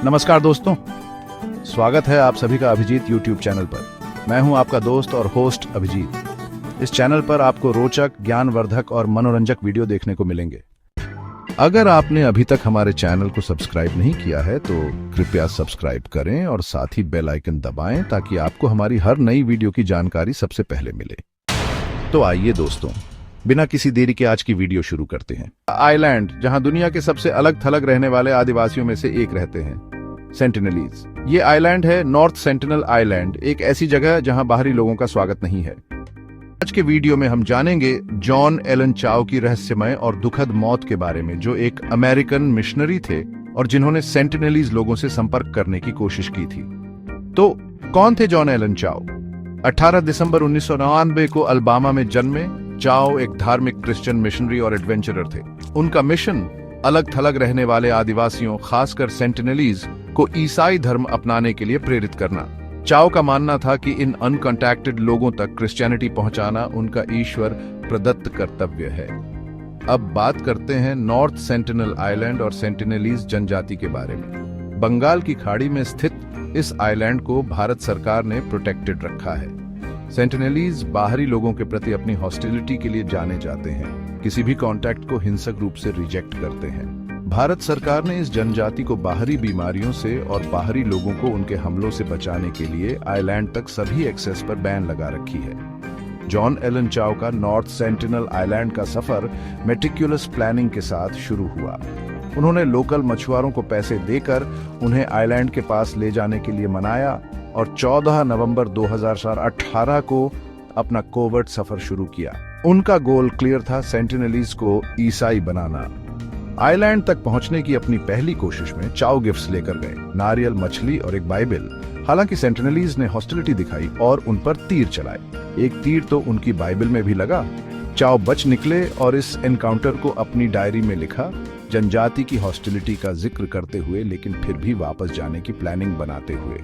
नमस्कार दोस्तों, स्वागत है आप सभी का अभिजीत यूट्यूब चैनल पर। मैं हूं आपका दोस्त और होस्ट अभिजीत। इस चैनल पर आपको रोचक, ज्ञानवर्धक और मनोरंजक वीडियो देखने को मिलेंगे। अगर आपने अभी तक हमारे चैनल को सब्सक्राइब नहीं किया है तो कृपया सब्सक्राइब करें और साथ ही बेल आइकन दबाएं ताकि आपको हमारी हर नई वीडियो की जानकारी सबसे पहले मिले। तो आइए दोस्तों, बिना किसी देरी के आज की वीडियो शुरू करते हैं। आइलैंड, जहां दुनिया के सबसे अलग थलग रहने वाले आदिवासियों में से एक रहते हैं, सेंटिनलीज। ये आइलैंड है नॉर्थ सेंटिनल आइलैंड, एक ऐसी जगह जहां बाहरी लोगों का स्वागत नहीं है। आज के वीडियो में हम जानेंगे जॉन एलन चाओ की रहस्यमय और दुखद मौत के बारे में, जो एक अमेरिकन मिशनरी थे और जिन्होंने सेंटिनलीज लोगों से संपर्क करने की कोशिश की थी। तो कौन थे जॉन एलन चाओ? 18 दिसंबर 1999 को अल्बामा में जन्मे चाओ एक धार्मिक क्रिश्चियन मिशनरी और एडवेंचरर थे। उनका मिशन अलग थलग रहने वाले आदिवासियों, खासकर सेंटिनलीज को ईसाई धर्म अपनाने के लिए प्रेरित करना। चाओ का मानना था कि इन अनकॉन्टैक्टेड लोगों तक क्रिश्चियनिटी पहुंचाना उनका ईश्वर प्रदत्त कर्तव्य है। अब बात करते हैं नॉर्थ सेंटिनल आइलैंड और सेंटिनलीज जनजाति के बारे में। बंगाल की खाड़ी में स्थित इस आइलैंड को भारत सरकार ने प्रोटेक्टेड रखा है। सेंटिनलीज बाहरी लोगों के प्रति अपनी हॉस्टिलिटी के लिए जाने जाते हैं, किसी भी कॉन्टैक्ट को हिंसक रूप से रिजेक्ट करते हैं। भारत सरकार ने इस जनजाति को बाहरी बीमारियों से और बाहरी लोगों को उनके हमलों से बचाने के लिए आइलैंड तक सभी एक्सेस पर बैन लगा रखी है। जॉन एलन चाओ का नॉर्थ सेंटिनल आइलैंड का सफर मेटिकुलस प्लानिंग के साथ शुरू हुआ। उन्होंने लोकल मछुआरों को पैसे देकर उन्हें आइलैंड के पास ले जाने के लिए मनाया और 14 नवंबर 2018 को अपना कोवर्ट सफर शुरू किया। उनका गोल क्लियर था, सेंटिनलीज को ईसाई बनाना। आइलैंड तक पहुंचने की अपनी पहली कोशिश में चाओ गिफ्ट्स लेकर गए, नारियल, मछली और एक बाइबल। हालांकि सेंटिनलीज ने हॉस्टिलिटी दिखाई और उन पर तीर चलाए। एक तीर तो उनकी बाइबल में भी लगा। चाओ बच निकले और इस एनकाउंटर को अपनी डायरी में लिखा, जनजाति की हॉस्टिलिटी का जिक्र करते हुए लेकिन फिर भी वापस जाने की प्लानिंग बनाते हुए।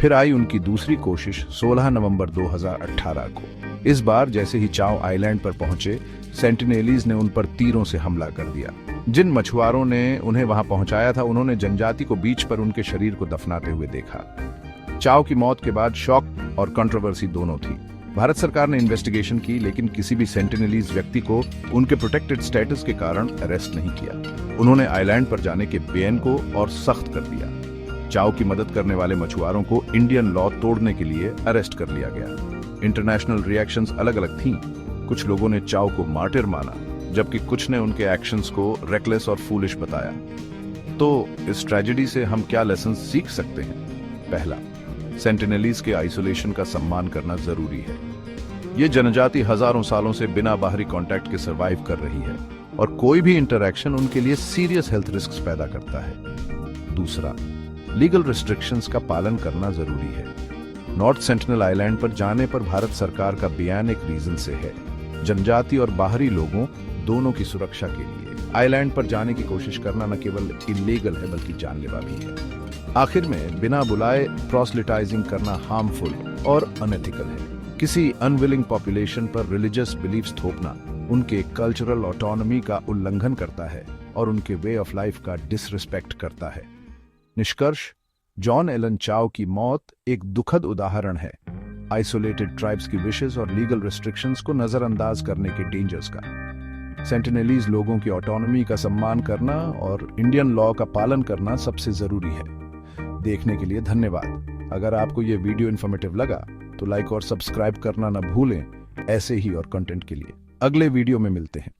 फिर आई उनकी दूसरी कोशिश 16 नवंबर 2018 को। इस बार जैसे ही चाओ आइलैंड पर पहुंचे, सेंटिनलीज ने उन पर तीरों से हमला कर दिया। जिन मछुआरों ने उन्हें वहां पहुंचाया था, उन्होंने जनजाति को बीच पर उनके शरीर को दफनाते हुए देखा। चाओ की मौत के बाद शॉक और कंट्रोवर्सी दोनों थी। भारत सरकार ने इन्वेस्टिगेशन की, लेकिन किसी भी सेंटिनलीज व्यक्ति को उनके प्रोटेक्टेड स्टेटस के कारण अरेस्ट नहीं किया। उन्होंने आइलैंड पर जाने के बैन को और सख्त कर दिया। चाओ की मदद करने वाले मछुआरों को इंडियन लॉ तोड़ने के लिए अरेस्ट कर लिया गया। इंटरनेशनल रिएक्शंस अलग अलग थीं। कुछ लोगों ने चाओ को मार्टिर माना, जबकि कुछ ने उनके एक्शंस को रेकलेस और फूलिश बताया। तो इस ट्रेजेडी से हम क्या लेसन सीख सकते हैं? पहला, सेंटिनलीज के आइसोलेशन का सम्मान करना जरूरी है। ये जनजाति हजारों सालों से बिना बाहरी कांटेक्ट के सर्वाइव कर रही है और कोई भी इंटरैक्शन उनके लिए सीरियस हेल्थ रिस्क्स पैदा करता है। दूसरा, लीगल रिस्ट्रिक्शंस का पालन करना जरूरी है। नॉर्थ सेंटिनल आइलैंड पर जाने पर भारत सरकार का बयान एक रीजन से है, जनजाति और बाहरी लोगों दोनों की सुरक्षा के लिए। आइलैंड पर जाने की कोशिश करना न केवल इलीगल है बल्कि जानलेवा भी है। आखिर में बिना बुलाए प्रोसलिटाइजिंग करना हार्मफुल और अनएथिकल है। किसी अनविलिंग पॉपुलेशन पर रिलीजियस बिलीफ्स थोपना उनके कल्चरल ऑटोनॉमी का उल्लंघन करता है और उनके वे ऑफ लाइफ का डिसरिस्पेक्ट करता है। निष्कर्ष, जॉन एलन चाओ की मौत एक दुखद उदाहरण है आइसोलेटेड ट्राइब्स की विशेस और लीगल रिस्ट्रिक्शंस को नजरअंदाज करने के डेंजर्स का। सेंटिनलीज लोगों की ऑटोनॉमी का सम्मान करना और इंडियन लॉ का पालन करना सबसे जरूरी है। देखने के लिए धन्यवाद। अगर आपको यह वीडियो इन्फॉर्मेटिव लगा तो लाइक और सब्सक्राइब करना न भूलें। ऐसे ही और कंटेंट के लिए अगले वीडियो में मिलते हैं।